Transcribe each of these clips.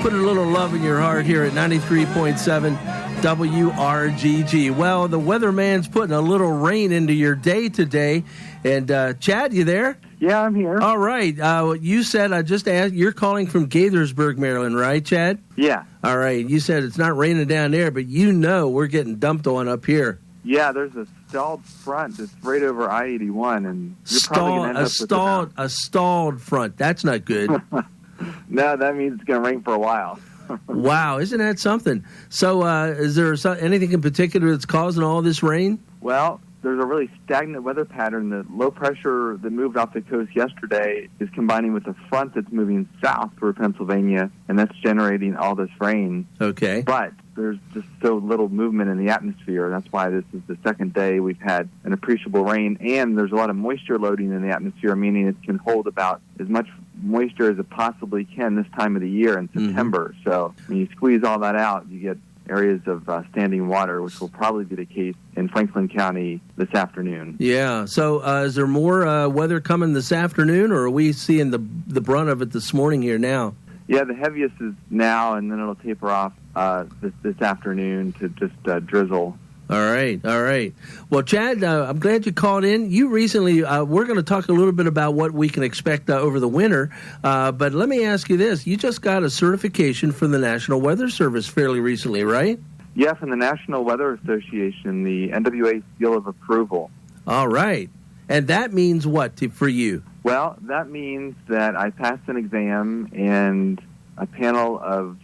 put a little love in your heart here at 93.7 WRGG. Well, the weatherman's putting a little rain into your day today. And Chad, you there? Yeah, I'm here. All right. You said, I just asked, you're calling from Gaithersburg, Maryland, right, Chad? Yeah. All right. You said it's not raining down there, but you know we're getting dumped on up here. Yeah, there's a stalled front that's right over I-81, and you're probably going to end up with a stalled front. That's not good. No, that means it's going to rain for a while. Wow, isn't that something? So is there anything in particular that's causing all this rain? Well, there's a really stagnant weather pattern. The low pressure that moved off the coast yesterday is combining with the front that's moving south through Pennsylvania, and that's generating all this rain. Okay. But there's just so little movement in the atmosphere. That's why this is the second day we've had an appreciable rain, and there's a lot of moisture loading in the atmosphere, meaning it can hold about as much moisture as it possibly can this time of the year in September. Mm-hmm. So when you squeeze all that out, you get areas of standing water, which will probably be the case in Franklin County this afternoon. Yeah. So is there more weather coming this afternoon, or are we seeing the brunt of it this morning here now? Yeah, the heaviest is now, and then it'll taper off this afternoon to just drizzle. All right. Well, Chad, I'm glad you called in. You recently, we're going to talk a little bit about what we can expect over the winter, but let me ask you this. You just got a certification from the National Weather Service fairly recently, right? Yeah, from the National Weather Association, the NWA Seal of Approval. All right. And that means what for you? Well, that means that I passed an exam, and a panel of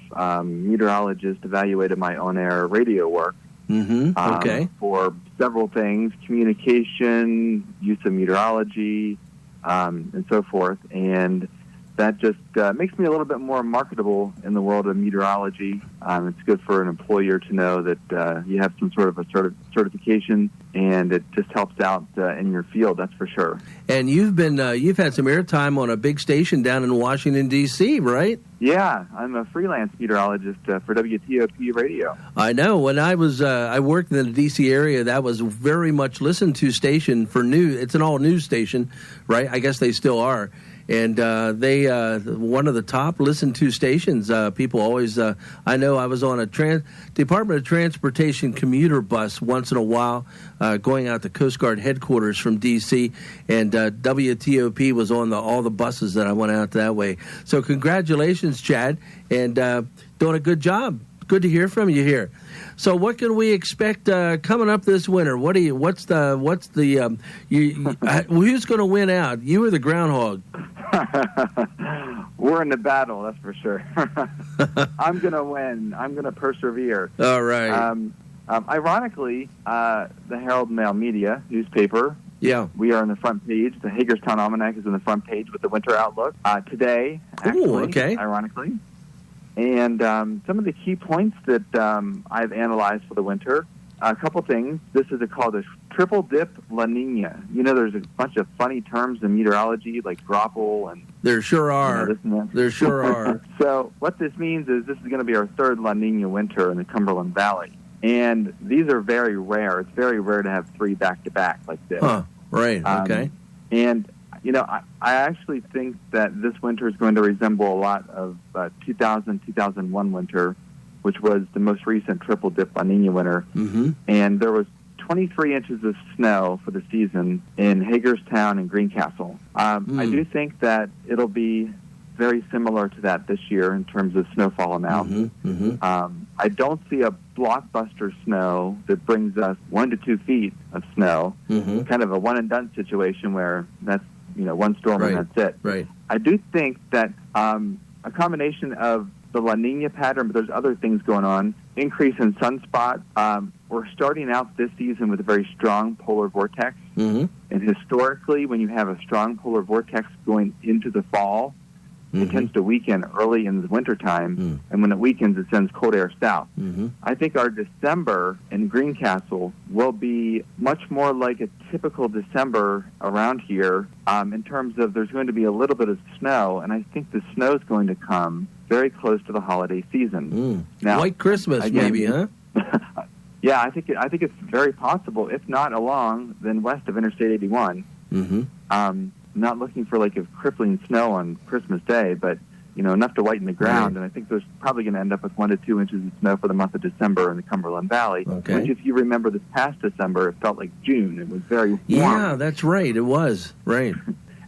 meteorologists evaluated my on-air radio work. Okay. For several things, communication, use of meteorology, and so forth. And that just makes me a little bit more marketable in the world of meteorology. It's good for an employer to know that you have some sort of a certification, and it just helps out in your field, that's for sure. And you've had some airtime on a big station down in Washington, D.C., right? Yeah, I'm a freelance meteorologist for WTOP Radio. I know. When I worked in the D.C. area, that was very much listened to station for news. It's an all-news station, right? I guess they still are. And they one of the top listened to stations. People always, I know I was on a Department of Transportation commuter bus once in a while going out to Coast Guard headquarters from D.C., and WTOP was on all the buses that I went out that way. So congratulations, Chad, and doing a good job. Good to hear from you here. So what can we expect coming up this winter? Who's going to win out? You or the groundhog? We're in the battle, that's for sure. I'm going to win. I'm going to persevere. All right. Ironically, the Herald Mail Media newspaper, yeah, we are on the front page. The Hagerstown Almanac is on the front page with the winter outlook today, actually, ooh, okay. Ironically. And some of the key points that I've analyzed for the winter, a couple things. This is called a triple dip La Nina. You know, there's a bunch of funny terms in meteorology like dropple and... There sure are. This and that. There sure are. So what this means is this is going to be our third La Nina winter in the Cumberland Valley. And these are very rare. It's very rare to have three back-to-back like this. Huh, right, okay. And... You know, I actually think that this winter is going to resemble a lot of 2000-2001 winter, which was the most recent triple-dip La Nina winter. Mm-hmm. And there was 23 inches of snow for the season in Hagerstown and Greencastle. I do think that it'll be very similar to that this year in terms of snowfall amount. Mm-hmm. Mm-hmm. I don't see a blockbuster snow that brings us 1 to 2 feet of snow, kind of a one-and-done situation where that's one storm and that's it. Right. I do think that a combination of the La Nina pattern, but there's other things going on, increase in sunspot. We're starting out this season with a very strong polar vortex. Mm-hmm. And historically, when you have a strong polar vortex going into the fall, it tends to weaken early in the wintertime, and when it weakens, it sends cold air south. I think our December in Greencastle will be much more like a typical December around here in terms of there's going to be a little bit of snow, and I think the snow is going to come very close to the holiday season. Now, White Christmas, again, maybe, huh? Yeah, I think it's very possible, if not along, then west of Interstate 81. Not looking for like a crippling snow on Christmas Day, but enough to whiten the ground. And I think there's probably going to end up with 1 to 2 inches of snow for the month of December in the Cumberland Valley. Okay. Which, if you remember this past December, it felt like June. It was very warm. Yeah, that's right. It was. Right.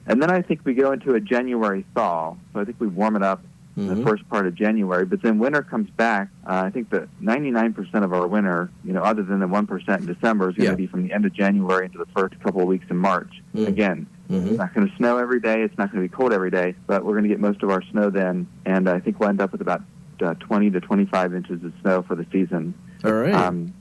And then I think we go into a January thaw. So I think we warm it up in the first part of January. But then winter comes back. I think that 99% of our winter, other than the 1% in December, is going to be from the end of January into the first couple of weeks in March. Again, it's not going to snow every day. It's not going to be cold every day. But we're going to get most of our snow then. And I think we'll end up with about 20 to 25 inches of snow for the season. All right.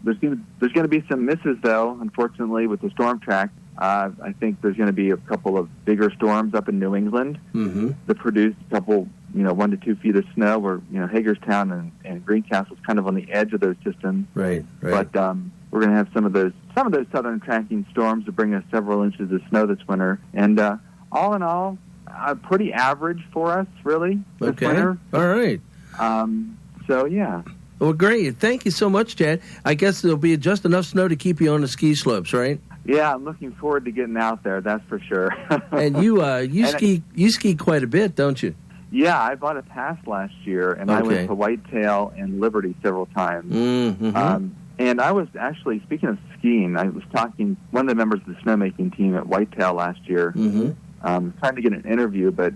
There's going to be some misses, though, unfortunately, with the storm track. I think there's going to be a couple of bigger storms up in New England that produce a couple, 1 to 2 feet of snow. Where Hagerstown and Greencastle is kind of on the edge of those systems. Right. But we're going to have some of those southern tracking storms that bring us several inches of snow this winter. And all in all, pretty average for us, really, this winter. All right. So yeah. Well, great. Thank you so much, Chad. I guess there'll be just enough snow to keep you on the ski slopes, right? Yeah, I'm looking forward to getting out there. That's for sure. And you ski quite a bit, don't you? Yeah, I bought a pass last year, and I went to Whitetail and Liberty several times. And I was actually, speaking of skiing, I was talking one of the members of the snowmaking team at Whitetail last year. Trying to get an interview, but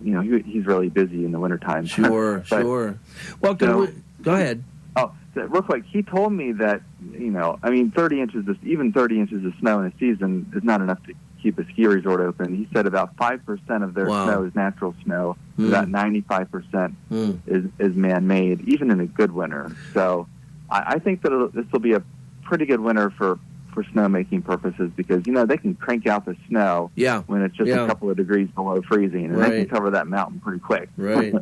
he's really busy in the wintertime. Sure. Well, go ahead. Oh, so real quick, he told me that 30 inches of snow in a season is not enough to keep a ski resort open. He said about 5% of their snow is natural snow. About 95% is man-made, even in a good winter. So I think that this will be a pretty good winter for snowmaking purposes, because they can crank out the snow when it's just a couple of degrees below freezing, and they can cover that mountain pretty quick. Right.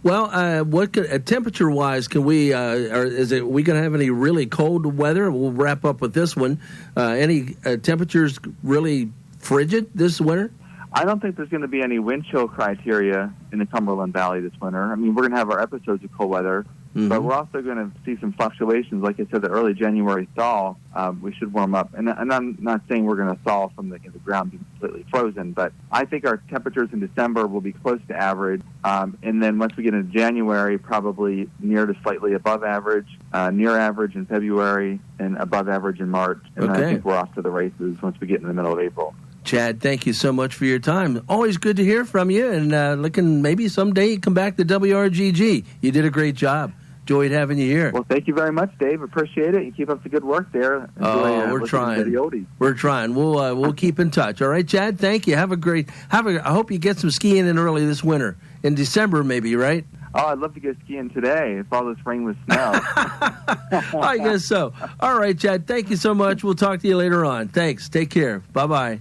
Well, what temperature-wise can we? We going to have any really cold weather? We'll wrap up with this one. Any temperatures really frigid this winter? I don't think there's going to be any wind chill criteria in the Cumberland Valley this winter. I mean, we're going to have our episodes of cold weather. But we're also going to see some fluctuations. Like I said, the early January thaw, we should warm up. And I'm not saying we're going to thaw from the ground being completely frozen, but I think our temperatures in December will be close to average. And then once we get into January, probably near to slightly above average, near average in February, and above average in March. And then I think we're off to the races once we get in the middle of April. Chad, thank you so much for your time. Always good to hear from you, and looking maybe someday you come back to WRGG. You did a great job. Enjoyed having you here. Well, thank you very much, Dave. Appreciate it. You keep up the good work there. We're trying. We're trying. We'll keep in touch. All right, Chad. Thank you. I hope you get some skiing in early this winter, in December maybe, right? Oh, I'd love to go skiing today if all this rain was snow. I guess so. All right, Chad. Thank you so much. We'll talk to you later on. Thanks. Take care. Bye-bye.